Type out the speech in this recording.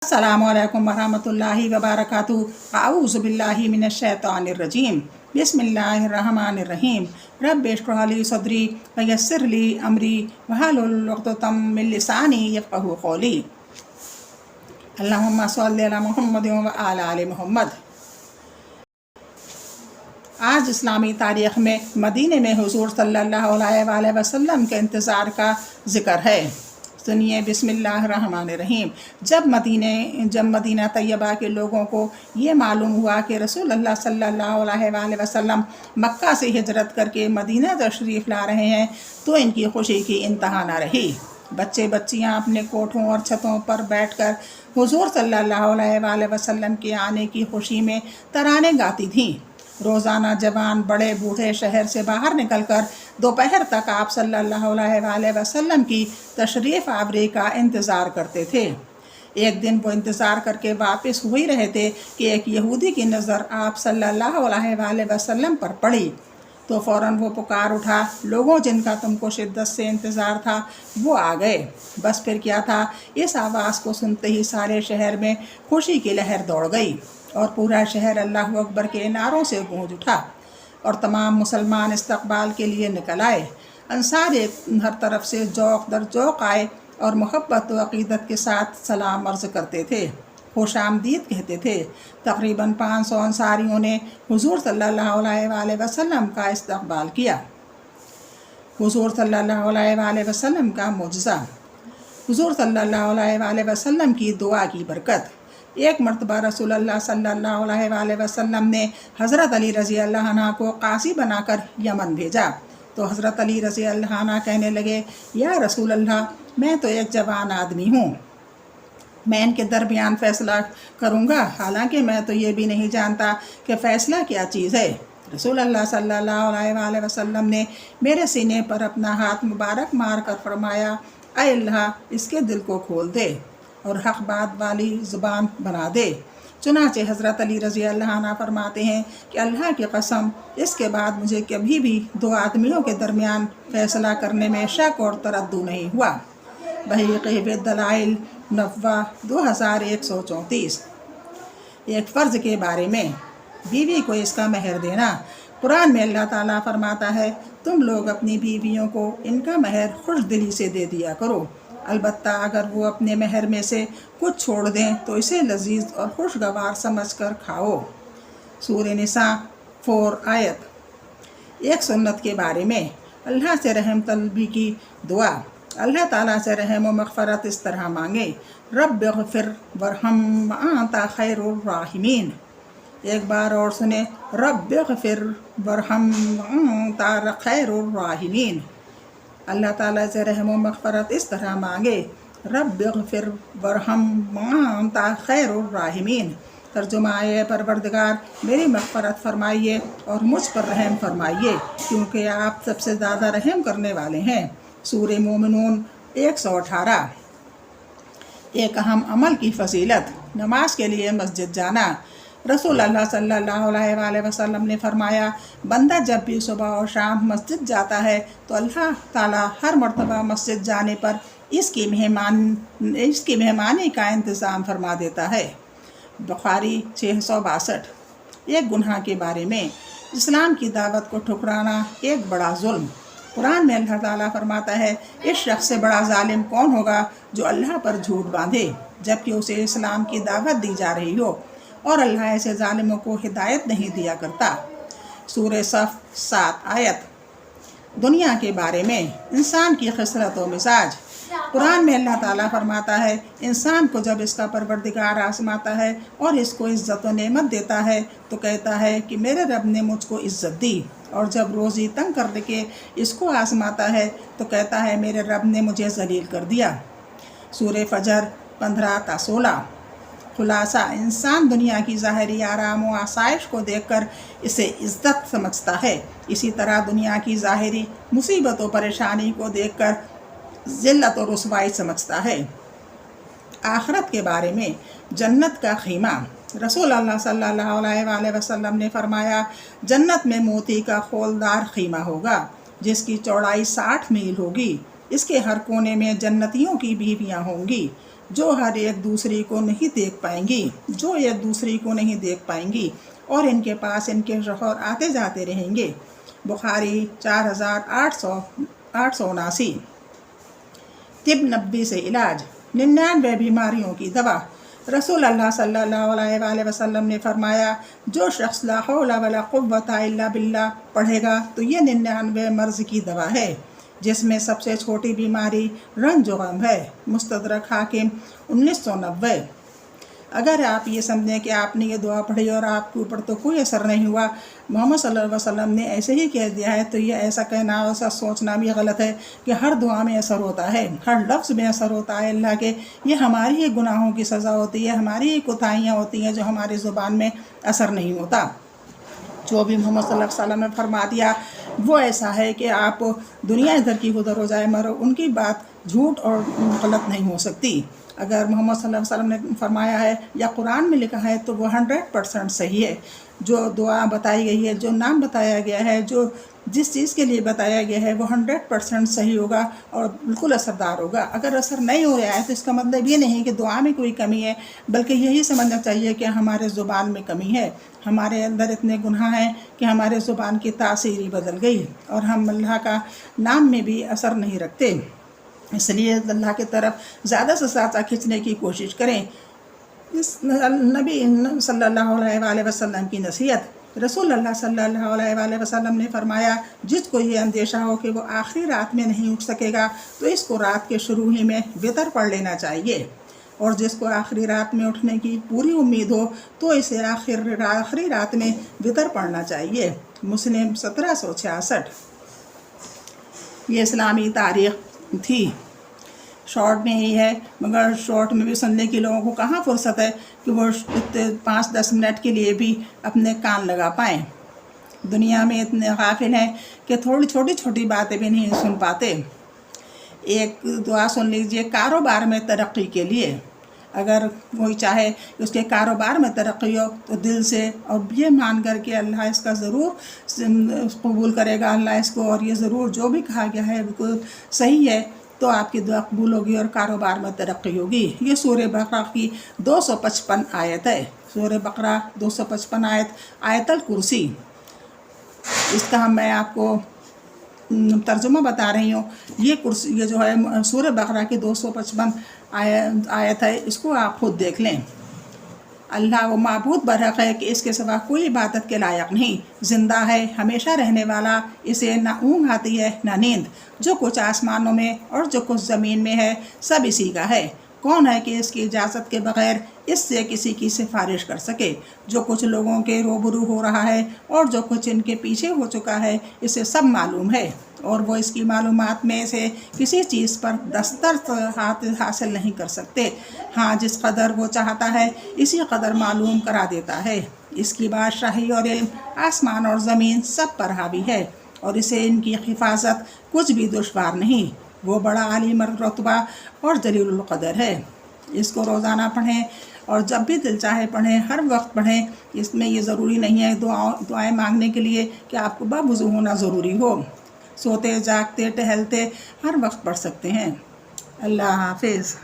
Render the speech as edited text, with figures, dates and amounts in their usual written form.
अस्सलामु अलैकुम वरहमतुल्लाहि वबरकातुहू। अऊज़ु बिल्लाहि मिनश शैतानिर रजीम। बिस्मिल्लाहिर रहमानिर रहीम। रब्बि इश्रह ली सदरी व यस्सिर ली अमरी वहलुल उक़दतम मिन लिसानी यफ़क़हू क़ौली। अल्लाहुम्मा सल्लि अला मुहम्मदिन व अला आलि मुहम्मद। आज इस्लामी तारीख़ में मदीने में हुज़ूर सल्लल्लाहु अलैहि वसल्लम के इंतज़ार का ज़िक्र है। सुनिए बिस्मिल्लाहिर्रहमानिर्रहीम। जब मदीना तैयबा के लोगों को ये मालूम हुआ कि रसूल अल्लाह सल्लल्लाहु अलैहि वसल्लम मक्का से हिजरत करके मदीना तशरीफ़ ला रहे हैं तो इनकी खुशी की इंतहा न रही। बच्चे बच्चियां अपने कोठों और छतों पर बैठकर हुज़ूर सल्लल्लाहु अलैहि वसल्लम के आने की खुशी में तराने गाती थीं। रोज़ाना जवान बड़े बूढ़े शहर से बाहर निकलकर दोपहर तक आप सल्लल्लाहु अलैहि वसल्लम की तशरीफ़ आवरी का इंतज़ार करते थे। एक दिन वो इंतज़ार करके वापस हो ही रहे थे कि एक यहूदी की नज़र आप सल्लल्लाहु अलैहि वसल्लम पर पड़ी तो फ़ौरन वो पुकार उठा, लोगों जिनका तुमको शिद्दत से इंतज़ार था वो आ गए। बस फिर क्या था, इस आवाज़ को सुनते ही सारे शहर में खुशी की लहर दौड़ गई और पूरा शहर अल्लाहु अकबर के नारों से गूंज उठा और तमाम मुसलमान इस्तक़बाल के लिए निकल आए। अंसार हर तरफ से ज़ौक़ दर ज़ौक़ आए और मोहब्बत व अक़ीदत के साथ सलाम अर्ज़ करते थे, खुश आमदीद कहते थे। तकरीबन 500 अंसारियों ने हुज़ूर सल्लल्लाहु अलैहि वसल्लम का इस्तक़बाल किया। हुज़ूर सल्लल्लाहु अलैहि वसल्लम का मुअज़्ज़ा। हुज़ूर सल्लल्लाहु अलैहि वसल्लम की दुआ की बरकत। एक मरतबा रसूलुल्लाह सल्लल्लाहु अलैहि वसल्लम ने हज़रत अली रज़ी अल्लाह अन्हु को कासी बनाकर यमन भेजा तो हज़रत अली रज़ी अल्लाह अन्हु कहने लगे, या रसूलल्लाह, मैं तो एक जवान आदमी हूँ, मैं इनके दरमियान फ़ैसला करूँगा, हालांकि मैं तो ये भी नहीं जानता कि फ़ैसला क्या चीज़ है। रसूलुल्लाह सल्लल्लाहु अलैहि वसल्लम ने मेरे सीने पर अपना हाथ मुबारक मार कर फरमाया, ऐ अल्लाह, इसके दिल को खोल दे और हक़ बात वाली ज़ुबान बना दे। चुनाचे हज़रत अली रज़ी अल्लाह अन्हु फरमाते हैं कि अल्लाह की कसम, इसके बाद मुझे कभी भी दो आदमियों के दरमियान फ़ैसला करने में शक और तरद्दुद नहीं हुआ। बहक़ी दलाइल नव्वा 2134। एक फ़र्ज़ के बारे में, बीवी को इसका महर देना। कुरान में अल्लाह ताला फरमाता है, तुम लोग अपनी बीवियों को इनका महर खुश दिली से दे दिया करो, अलबत्ता अगर वो अपने महर में से कुछ छोड़ दें तो इसे लजीज और खुशगवार समझकर खाओ। सूरह निसा 4 आयत। एक सुन्नत के बारे में, अल्लाह से रहम तलबी की दुआ। अल्लाह ताला से रहम व मग़फ़रत इस तरह मांगे, रब्बिग़फ़िर वरहम व अंता खैरुर राहिमीन। एक बार और सुने, रब्बिग़फ़िर वरहम व अंता खैरुर राहिमीन। अल्लाह ताला से रहम व मग़फ़रत इस तरह मांगे, रब्बिग़फ़िर वरहम व अंता खैरुर राहिमीन। तर्जुमा है, परवरदिगार मेरी मग़फ़रत फरमाइए और मुझ पर रहम फरमाइए क्योंकि आप सबसे ज़्यादा रहम करने वाले हैं। सूरह मोमिनून 118। एक अहम अमल की फ़जीलत, नमाज के लिए मस्जिद जाना। रसूल अल्लाह सल्लल्लाहु अलैहि वसल्लम ने फरमाया, बंदा जब भी सुबह और शाम मस्जिद जाता है तो अल्लाह ताला हर मर्तबा मस्जिद जाने पर इसकी मेहमानी का इंतज़ाम फरमा देता है। बुखारी 662। एक गुनाह के बारे में, इस्लाम की दावत को ठुकराना एक बड़ा जुल्म। कुरान में अल्लाह ताला फरमाता है, इस शख्स से बड़ा जालिम कौन होगा जो अल्लाह पर झूठ बांधे जबकि उसे इस्लाम की दावत दी जा रही हो, और अल्लाह ऐसे जालिमों को हिदायत नहीं दिया करता। सूरह सफ़ 7 आयत। दुनिया के बारे में, इंसान की खसरत व मिजाज। कुरान में अल्लाह ताला फरमाता है, इंसान को जब इसका परवरदिगार आज़माता है और इसको इज़्ज़त व नेमत देता है तो कहता है कि मेरे रब ने मुझको इज़्ज़त दी, और जब रोज़ी तंग कर के इसको आज़माता है तो कहता है मेरे रब ने मुझे ज़लील कर दिया। सूरह फजर 15-16। खुलासा, इंसान दुनिया की ज़ाहिरी आराम व आसाइश को देखकर इसे इज़्ज़त समझता है, इसी तरह दुनिया की ज़ाहिरी मुसीबत व परेशानी को देखकर ज़िल्लत और रुसवाई समझता है। आखिरत के बारे में, जन्नत का खीमा। रसूल अल्लाह सल्लल्लाहु अलैहि वसल्लम ने फरमाया, जन्नत में मोती का खोलदार खीमा होगा जिसकी चौड़ाई 60 मील होगी। इसके हर कोने में जन्नतियों की बीवियाँ होंगी। जो हर एक दूसरी को नहीं देख पाएंगी और इनके पास इनके शौहर आते जाते रहेंगे। बुखारी 4879। तिब नब्बी से इलाज, 99 बीमारियों की दवा। रसूल अल्लाह सल्लल्लाहु अलैहि वसल्लम ने फरमाया, जो शख्स ला हौला वला कुव्वता इल्ला बिल्लाह पढ़ेगा तो ये 99 मर्ज़ की दवा है, जिसमें सबसे छोटी बीमारी रंज व गम है। मुस्तदरक हाकिम 1990। अगर आप ये समझें कि आपने ये दुआ पढ़ी और आपके ऊपर तो कोई असर नहीं हुआ, मोहम्मद सल्लल्लाहु अलैहि वसल्लम ने ऐसे ही कह दिया है, तो ये ऐसा कहना, ऐसा सोचना भी गलत है कि हर दुआ में असर होता है, हर लफ्ज़ में असर होता है अल्लाह के। ये हमारी ही गुनाहों की सज़ा होती है, हमारी ही कोताहियाँ होती हैं जो हमारी ज़ुबान में असर नहीं होता। जो भी मोहम्मद सल्लल्लाहु अलैहि वसल्लम ने फरमा दिया वो ऐसा है कि आप दुनिया इधर की उधर हो जाए मरो, उनकी बात झूठ और गलत नहीं हो सकती। अगर मोहम्मद सल्लल्लाहु अलैहि वसल्लम ने फरमाया है या कुरान में लिखा है तो वो 100% सही है। जो दुआ बताई गई है, जो नाम बताया गया है, जो जिस चीज़ के लिए बताया गया है वो 100% सही होगा और बिल्कुल असरदार होगा। अगर असर नहीं हो रहा है तो इसका मतलब ये नहीं कि दुआ में कोई कमी है, बल्कि यही समझना चाहिए कि हमारे ज़ुबान में कमी है, हमारे अंदर इतने गुनाह हैं कि हमारे ज़ुबान की तासीर ही बदल गई और हम अल्लाह का नाम में भी असर नहीं रखते। इसलिए अल्लाह की तरफ ज़्यादा से ज़्यादा खींचने की कोशिश करें। इस नबी सल्लल्लाहु अलैहि वसल्लम की नसीहत, रसूल अल्लाह सल्लल्लाहु अलैहि वसल्लम ने फरमाया, जिसको ये अंदेशा हो कि वो आखिरी रात में नहीं उठ सकेगा तो इसको रात के शुरू ही में वितर पढ़ लेना चाहिए, और जिसको आखिरी रात में उठने की पूरी उम्मीद हो तो इसे आखिरी रात में वितर पढ़ना चाहिए। मुस्लिम 1766। ये इस्लामी तारीख़ थी। शॉर्ट में ही है, मगर शॉर्ट में भी सुनने की लोगों को कहाँ फुर्सत है कि वो 5-10 मिनट के लिए भी अपने कान लगा पाएँ। दुनिया में इतने गाफिल हैं कि थोड़ी छोटी छोटी बातें भी नहीं सुन पाते। एक दुआ सुन लीजिए कारोबार में तरक्की के लिए। अगर कोई चाहे कि उसके कारोबार में तरक्की हो तो दिल से और ये मान कर के अल्लाह इसका ज़रूर कबूल करेगा, अल्लाह इसको, और ये ज़रूर जो भी कहा गया है बिल्कुल सही है, तो आपकी दुआ कबूल होगी और कारोबार में तरक्की होगी। ये सूरह बकरा की 255 आयत है। सूरह बकरा 255 आयत, आयतल कुर्सी। इसका मैं आपको तर्जुमा बता रही हूँ। ये कुर्सी, ये जो है सूरह बकरा की 255 आयत है, इसको आप खुद देख लें। अल्लाह वो माबूद बरहक है कि इसके सिवा कोई इबादत के लायक नहीं, ज़िंदा है, हमेशा रहने वाला, इसे ना ऊँघ आती है ना नींद। जो कुछ आसमानों में और जो कुछ ज़मीन में है सब इसी का है। कौन है कि इसकी इजाज़त के बग़ैर इससे किसी की सिफारिश कर सके। जो कुछ लोगों के रूबरू हो रहा है और जो कुछ इनके पीछे हो चुका है इसे सब मालूम है, और वो इसकी मालूमात में से किसी चीज़ पर दस्तरस हासिल नहीं कर सकते। हाँ, जिस कदर वो चाहता है इसी कदर मालूम करा देता है। इसकी बादशाही और इल्म आसमान और ज़मीन सब पर हावी है, और इसे इनकी हिफाजत कुछ भी दुश्वार नहीं। वो बड़ा आली मरतबा और जलीलुल क़दर है। इसको रोज़ाना पढ़ें और जब भी दिल चाहे पढ़ें, हर वक्त पढ़ें। इसमें ये ज़रूरी नहीं है दुआएं मांगने के लिए कि आपको बावुज़ू होना ज़रूरी हो। सोते जागते टहलते हर वक्त पढ़ सकते हैं। अल्लाह हाफिज़।